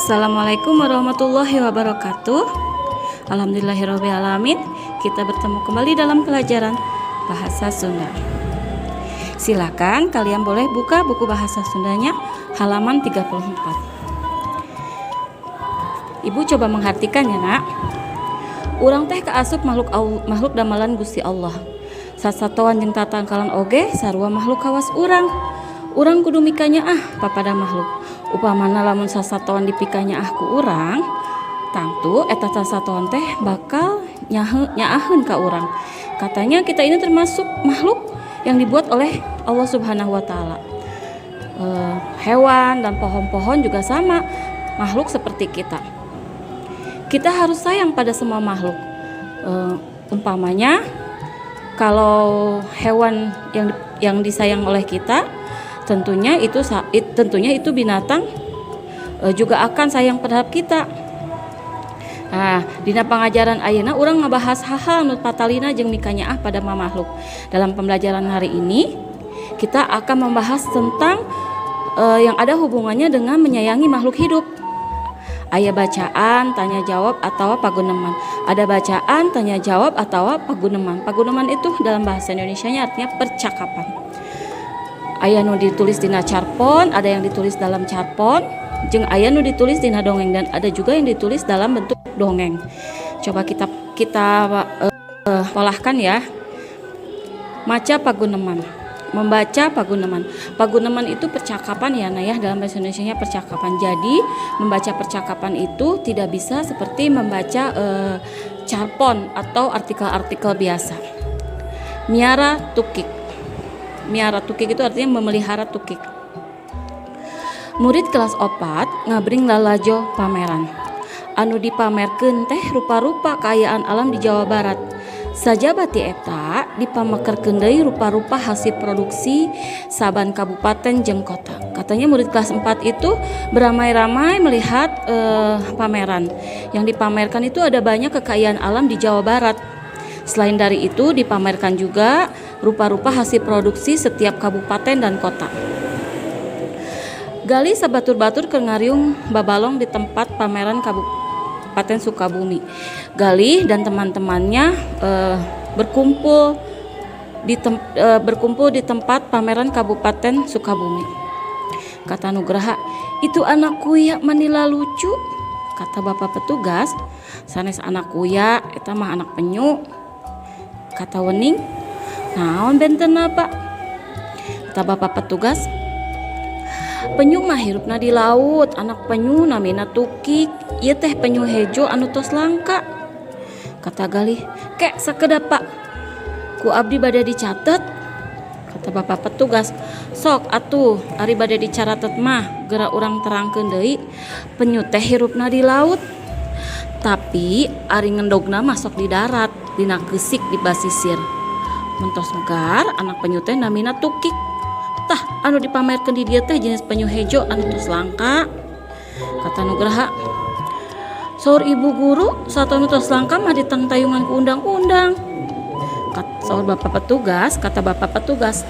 Assalamualaikum warahmatullahi wabarakatuh. Alhamdulillahirrahmanirrahim. Kita bertemu kembali dalam pelajaran bahasa Sunda. Silakan kalian boleh buka buku bahasa Sundanya halaman 34. Ibu coba mengartikan ya nak. Urang teh kaasup makhluk damalan Gusti Allah. Sasatoan jeung tatangkalan oge sarua makhluk kawas urang. Urang kudu mikanya papada makhluk. Upamana lamun sasatoan dipikanya ku urang, tangtu eta sasatoan teh bakal nyaaheun ka urang. Katanya kita ini termasuk makhluk yang dibuat oleh Allah Subhanahu wa taala. Hewan dan pohon-pohon juga sama, makhluk seperti kita. Kita harus sayang pada semua makhluk. Umpamanya kalau hewan yang disayang oleh kita, tentunya itu binatang juga akan sayang terhadap kita. Nah, dina pangajaran ayeuna urang ngabahas hal-hal nu patalina jeung mikanya pada makhluk. Dalam pembelajaran hari ini kita akan membahas tentang yang ada hubungannya dengan menyayangi makhluk hidup. Aya bacaan, tanya jawab atau paguneman. Ada bacaan, tanya jawab atau paguneman. Paguneman itu dalam bahasa Indonesianya artinya percakapan. Aya nu ditulis dina carpon, ada yang ditulis dalam carpon, jeung aya nu ditulis dina dongeng, dan ada juga yang ditulis dalam bentuk dongeng. Coba kita polahkan ya. Maca paguneman, membaca paguneman. Paguneman itu percakapan ya, nah ya, dalam bahasa Indonesianya percakapan. Jadi membaca percakapan itu tidak bisa seperti membaca carpon atau artikel-artikel biasa. Miara tukik. Miara tukik itu artinya memelihara tukik. Murid kelas 4 ngabring lalajo pameran. Anu dipamerkeun teh rupa-rupa kaayaan alam di Jawa Barat. Sajabati eta dipamekerkeun deui rupa-rupa hasil produksi saban kabupaten jeung kota. Katanya murid kelas 4 itu beramai-ramai melihat pameran. Yang dipamerkan itu ada banyak kekayaan alam di Jawa Barat. Selain dari itu dipamerkan juga rupa-rupa hasil produksi setiap kabupaten dan kota. Gali sabatur-batur keur ngariung babalong di tempat pameran Kabupaten Sukabumi. Gali dan teman-temannya berkumpul di tempat pameran Kabupaten Sukabumi. Kata Nugraha, "Itu anak kuya manila lucu." Kata bapak petugas, "Sanes anak kuya, eta mah anak penyu." Kata Wening, "Naon benten apa?" Kata bapak petugas, "Penyu mah hirupna di laut, anak penyu namina tukik, ieu teh penyu hejo anu tos langka." Kata Galih, "Kek sakedap Pak, ku abdi bade dicatet." Kata bapak petugas, "Sok atuh, ari bade dicaratet mah geura urang terangkeun deui, penyu teh hirupna di laut. Tapi ari ngendogna masuk di darat, dina geusik di basisir. Mentos megar anak penyu teh namina tukik. Tah anu dipamerkeun di dieu teh jenis penyu hejo anu tos langka." Kata Nugraha, "Saur ibu guru, satu anu tos langka mah ditangtayungan ku undang-undang." Saur bapak petugas, kata bapak petugas,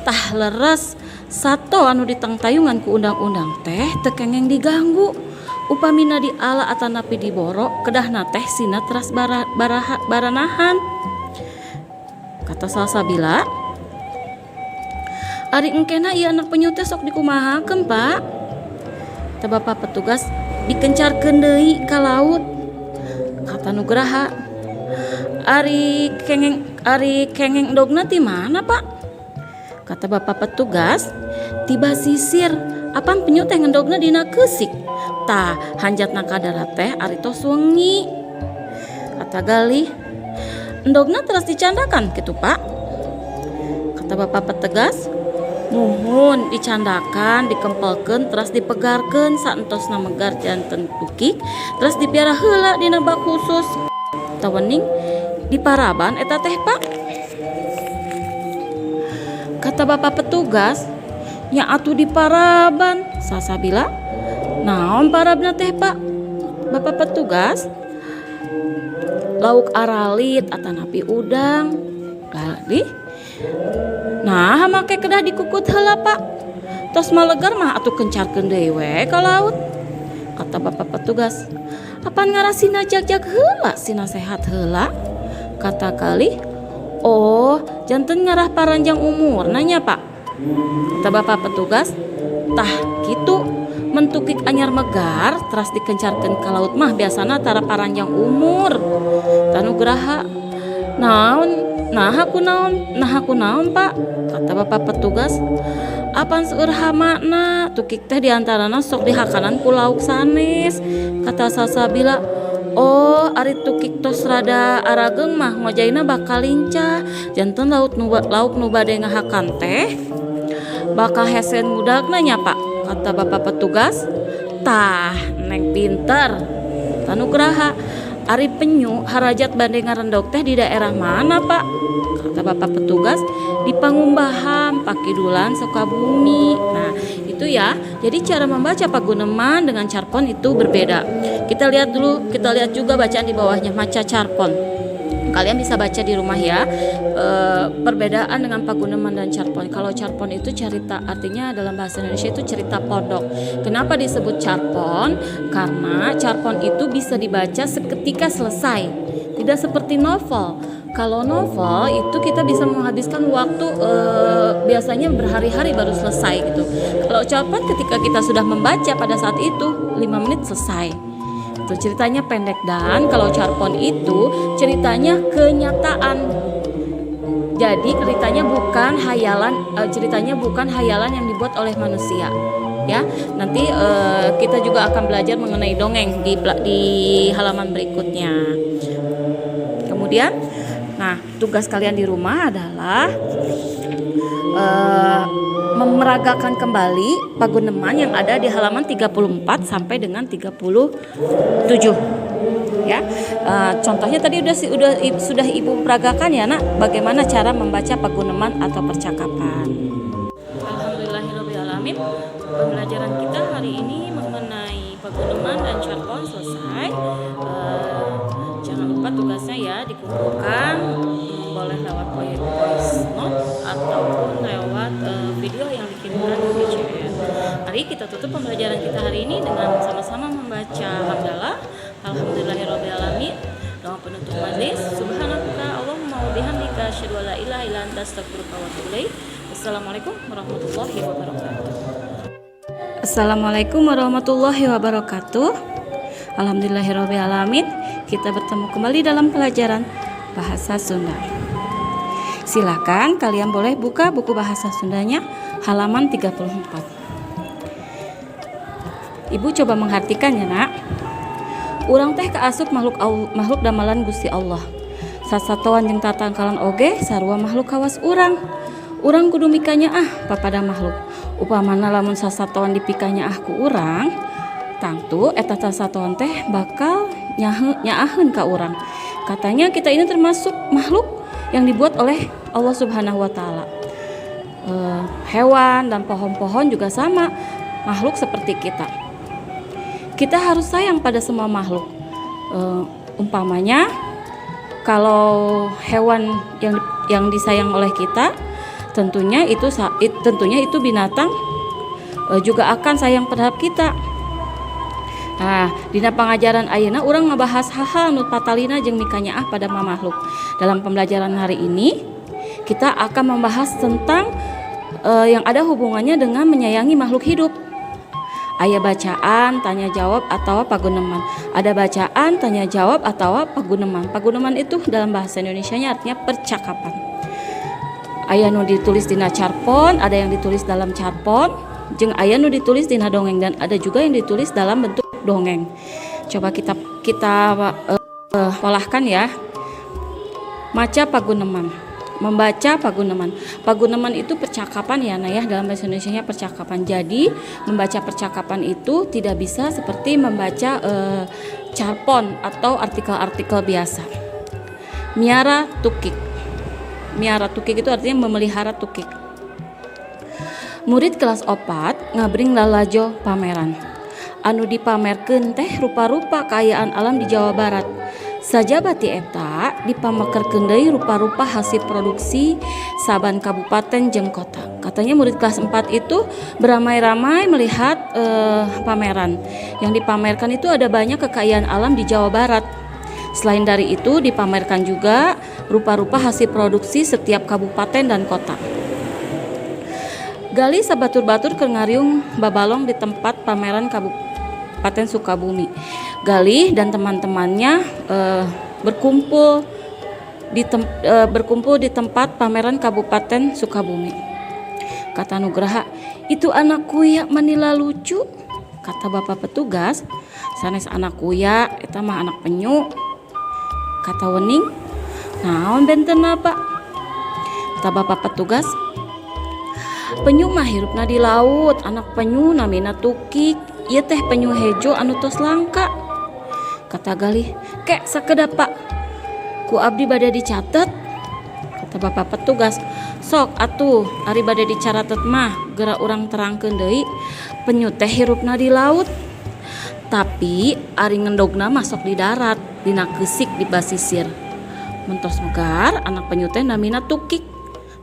"Tah leres, sato anu ditangtayungan ku undang-undang teh teu kengeng diganggu. Upamina diala atanapi diboro, kedahna teh sina teras baranahan." Kata Salsabila, "Ari engkena ieu anak penyu teh sok dikumahakeun Pak?" Kata bapak petugas, "Dikencarkeun deui ka laut." Kata Nugraha, Ari kengeng endogna ti mana Pak?" Kata bapak petugas, "Ti basisir, apan penyu teh ngendogna dina keusik. Tah hanjatna ka darat teh ari tos wengi." Kata Galih, "Endogna teras dicandakan kitu Pak?" Kata bapak petugas, "Muhun dicandakan, dikempelkeun, teras dipegarkeun saentosna megar janten tukik, teras dipiara heula dina bak khusus." Kata Wening, "Di Paraban eta teh Pak?" Kata bapak petugas, "Nya atuh di Paraban." Salsabila, "Naon parabna teh Pak?" Bapak petugas, "Lauk aralit atanapi udang." Galih, "Nah make kedah dikukut heula Pak. Tos malegar mah atuh kencarkeun deui we ka laut." kata bapak petugas. Apaan ngarasina jag-jag heula sina sehat heula, kata Kali. Oh, janten ngarah paranjang umur nanya pak, kata bapak petugas. Tah gitu mentukik anyar megar teras dikencarkan ke laut mah biasana tara paranjang umur. Tanu Graha, naon nah aku naon pak, kata bapak petugas. Apaan seueur hamakna tukik teh diantarana sok dihakanan ku lauk sanes, kata Salsabila. Oh, ari tukik tos rada arageng mah ngojaina bakal lincah, janten lauk nu bade ngahakan teh bakal hesen mudag nanya pak, kata bapak petugas. Tah neng pinter, Tanu Graha. Ari penyu harajat bade ngarendog teh di daerah mana pak, kata bapak petugas. Di Pangumbahan Pakidulan Sukabumi. Nah itu ya, jadi cara membaca Paguneman dengan Carpon itu berbeda. Kita lihat juga bacaan di bawahnya maca Carpon. Kalian bisa baca di rumah ya, perbedaan dengan Paguneman dan Carpon. Kalau Carpon itu cerita, artinya dalam bahasa Indonesia itu cerita pondok. Kenapa disebut Carpon? Karena Carpon itu bisa dibaca seketika selesai, tidak seperti novel. Kalau novel itu kita bisa menghabiskan waktu biasanya berhari-hari baru selesai gitu. Kalau Carpon ketika kita sudah membaca pada saat itu 5 menit selesai. Itu ceritanya pendek, dan kalau Carpon itu ceritanya kenyataan. Jadi ceritanya bukan hayalan yang dibuat oleh manusia. Ya, nanti kita juga akan belajar mengenai dongeng di halaman berikutnya. Kemudian, nah tugas kalian di rumah adalah memeragakan kembali Paguneman yang ada di halaman 34 sampai dengan 37. Ya, contohnya tadi sudah ibu peragakan ya nak, bagaimana cara membaca Paguneman atau percakapan. Alhamdulillahirobbilalamin, pembelajaran kita hari ini mengenai Paguneman dan Carpon selesai. Jangan lupa tugasnya ya dikumpulkan, boleh lewat voice note ataupun lewat video yang dikirimkan di chat. Mari kita tutup pembelajaran kita hari ini dengan sama-sama membaca hamdalah. Alhamdulillahirobbilalamin. Doa penutup majelis. Subhanaka Allahumma wa bihamdika asyhadu an la ilaha illa anta astaghfiruka wa atubu ilaik. Wassalamualaikum warahmatullahi wabarakatuh. Assalamualaikum warahmatullahi wabarakatuh. Alhamdulillahirobbilalamin. Kita bertemu kembali dalam pelajaran bahasa Sunda. Silakan kalian boleh buka buku bahasa Sundanya halaman 34. Ibu coba mengartikan ya nak. Urang teh kaasup makhluk damalan Gusti Allah. Sasatoan jeung tatangkalan oge sarua makhluk kawas urang. Urang kudu mikanya papada makhluk. Upamana lamun sasatoan dipikanya ku urang, tangtu eta sasatoan teh bakal nyaaheun ka urang. Katanya kita ini termasuk makhluk yang dibuat oleh Allah Subhanahu wa taala. Hewan dan pohon-pohon juga sama, makhluk seperti kita. Kita harus sayang pada semua makhluk. Umpamanya kalau hewan yang disayang oleh kita, tentunya itu binatang juga akan sayang terhadap kita. Nah, dina pangajaran ayeuna urang ngabahas hal-hal nu patalina jeung mikanya pada makhluk. Dalam pembelajaran hari ini kita akan membahas tentang yang ada hubungannya dengan menyayangi makhluk hidup. Aya bacaan, tanya jawab atau Paguneman. Ada bacaan, tanya jawab atau Paguneman. Paguneman itu dalam bahasa Indonesianya artinya percakapan. Aya nu ditulis dina Carpon, ada yang ditulis dalam Carpon, jeung aya nu ditulis dina dongeng, dan ada juga yang ditulis dalam bentuk dongeng. Coba kita olahkan ya. Maca Paguneman. Membaca Paguneman. Paguneman itu percakapan ya, nah ya, dalam bahasa Indonesianya percakapan. Jadi membaca percakapan itu tidak bisa seperti membaca Carpon atau artikel-artikel biasa. Miara tukik. Miara tukik itu artinya memelihara tukik. Murid kelas 4 ngabring lalajo pameran. Anu dipamerkeun teh rupa-rupa kaayaan alam di Jawa Barat. Sajabati eta dipamekerkeun deui rupa-rupa hasil produksi saban kabupaten jeung kota. Katanya murid kelas 4 itu beramai-ramai melihat pameran. Yang dipamerkan itu ada banyak kekayaan alam di Jawa Barat. Selain dari itu dipamerkan juga rupa-rupa hasil produksi setiap kabupaten dan kota. Gali sabatur-batur keur ngariung babalong di tempat pameran Kabupaten Sukabumi. Gali dan teman-temannya berkumpul di tempat pameran Kabupaten Sukabumi. Kata Nugraha, "Itu anak kuya manila lucu," kata bapak petugas. "Sanes anak kuya eta mah anak penyu," kata Wening. "Naon bentenna Pak?" kata bapak petugas. "Penyu mah hirupna di laut, anak penyu namina tukik, ieu teh penyu hejo anu tos langka," kata Galih. "Kek sakedap Pak, ku abdi bade dicatet," kata bapak petugas. "Sok atuh ari bade dicatet mah geura urang terangkeun deui, penyu teh hirupna di laut, tapi ari ngendogna masuk di darat dina keusik di basisir. Mentos megar anak penyu teh namina tukik.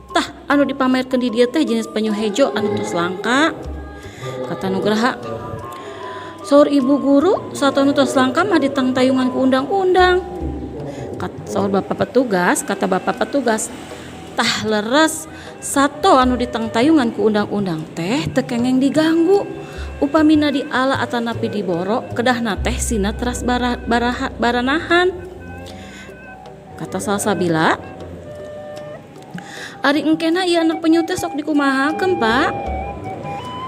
Tah anu dipamerkeun di dieu teh jenis penyu hejo anu tos langka," kata Nugraha. "Saur ibu guru sato anu tos langka mah ditangtayungan ku undang-undang," saur bapak petugas. Kata bapak petugas, "Tah leres sato anu ditangtayungan ku undang-undang teh teu kengeng diganggu. Upamina diala atanapi diboro kedahna teh sina teras baranahan," kata Salsabila. "Ari engkena ieu anak penyu teh sok dikumahakeun Pak,"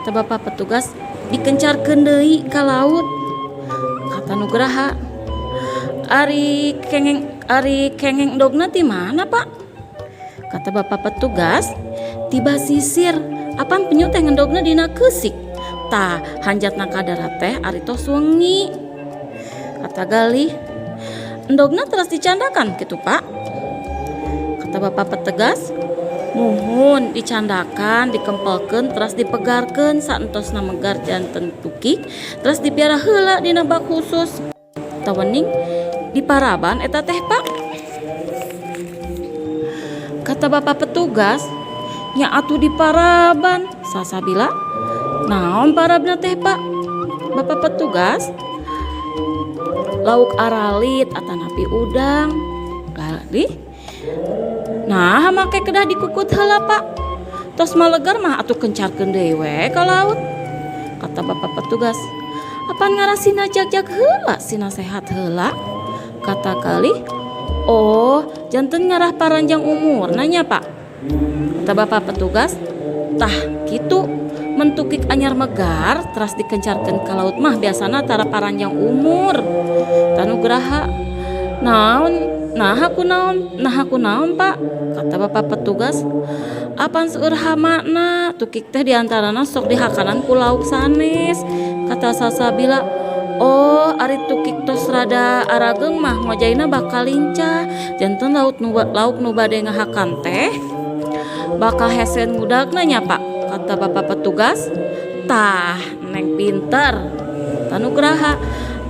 kata bapak petugas. "Dikencarkeun deui ka laut," kata Nugraha. Ari kengeng dogna ti mana Pak?" kata bapak petugas. "Ti basisir, apan penyu teh ngendogna dina keusik. Tah hanjatna ka darat teh ari tos wengi," kata Galih. "Endogna teras dicandakan kitu Pak?" kata bapak petugas. "Muhun dicandakan, dikempelkeun, teras dipegarkeun saentosna megar janten tukik, teras dipiara heula dina bak khusus," kata Wening. "Di Paraban eta teh Pak?" kata bapak petugas. "Nya atuh di Paraban," Salsabila. "Naon Parabna teh Pak?" bapak petugas. "Lauk aralit atanapi udang." Galih, "Nah make kedah dikukut heula Pak, tos malegar mah atuh kencarkeun deui we ka laut," kata bapak petugas. "Apan ngarasina jag-jag heula sina sehat heula," kata Galih. "Oh janten ngarah paranjang umur nanya Pak," kata bapak petugas. "Tah kitu mentukik anyar megar teras dikencarkeun ka laut mah biasana tara paranjang umur," Tanugraha. Nah aku naon Pak?" kata bapak petugas. "Apan seueur hamana tukik teh diantarana sok dihakanan ku lauk sanes," kata Salsabila. "Oh ari tukik tos rada arageung mah ngojaina bakal lincah, janten lauk nu bade ngahakan teh bakal hesen ngudagna nya Pak," kata bapak petugas. "Tah neng pinter," Tanugraha.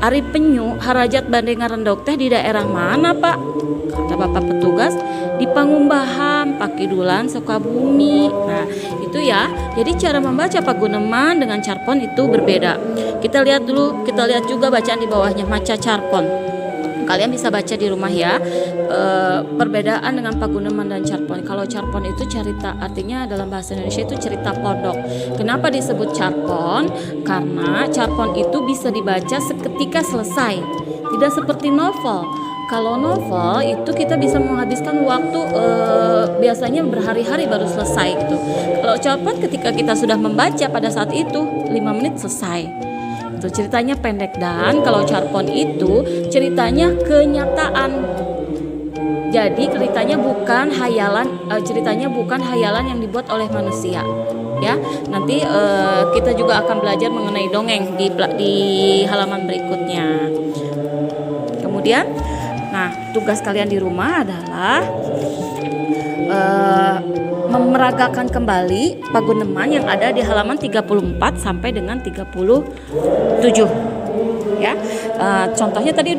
"Ari penyu harajat bade ngarendog teh di daerah mana Pak?" kata bapak petugas. "Di Pangumbaham, Pakidulan, Sukabumi." Nah itu ya, jadi cara membaca paguneman dengan carpon itu berbeda. Kita lihat juga bacaan di bawahnya, maca carpon. Kalian bisa baca di rumah ya, perbedaan dengan paguneman dan carpon. Kalau carpon itu cerita, artinya dalam bahasa Indonesia itu cerita pondok. Kenapa disebut carpon? Karena carpon itu bisa dibaca seketika selesai, tidak seperti novel. Kalau novel itu kita bisa menghabiskan waktu biasanya berhari-hari baru selesai gitu. Kalau carpon ketika kita sudah membaca pada saat itu 5 menit selesai. Itu ceritanya pendek, dan kalau carpon itu ceritanya kenyataan. Jadi ceritanya bukan hayalan yang dibuat oleh manusia. Ya, nanti kita juga akan belajar mengenai dongeng di halaman berikutnya. Kemudian, nah tugas kalian di rumah adalah memeragakan kembali paguneman yang ada di halaman 34 sampai dengan 37. Ya, contohnya tadi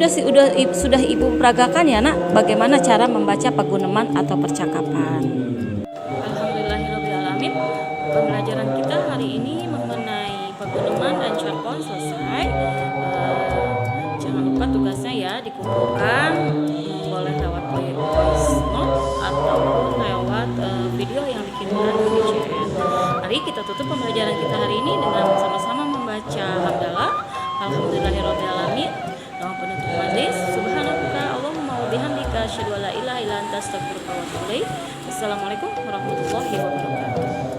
sudah Ibu peragakan ya Nak, bagaimana cara membaca paguneman atau percakapan. Alhamdulillahirobbilalamin. Pembelajaran kita hari ini mengenai pegunungan dan Cirebon selesai. Jangan lupa tugasnya ya dikumpulkan, boleh lewat voice note ataupun lewat video yang dikirimkan di chat. Mari kita tutup pembelajaran kita hari ini dengan sama-sama membaca hamdalah. Alhamdulillahirobbilalamin. Doa penutup majlis. Subhanaka Allahumma wa bihamdika asyhadu an la ilaha illa anta astaghfiruka wa atubu ilaik. Assalamualaikum warahmatullahi wabarakatuh.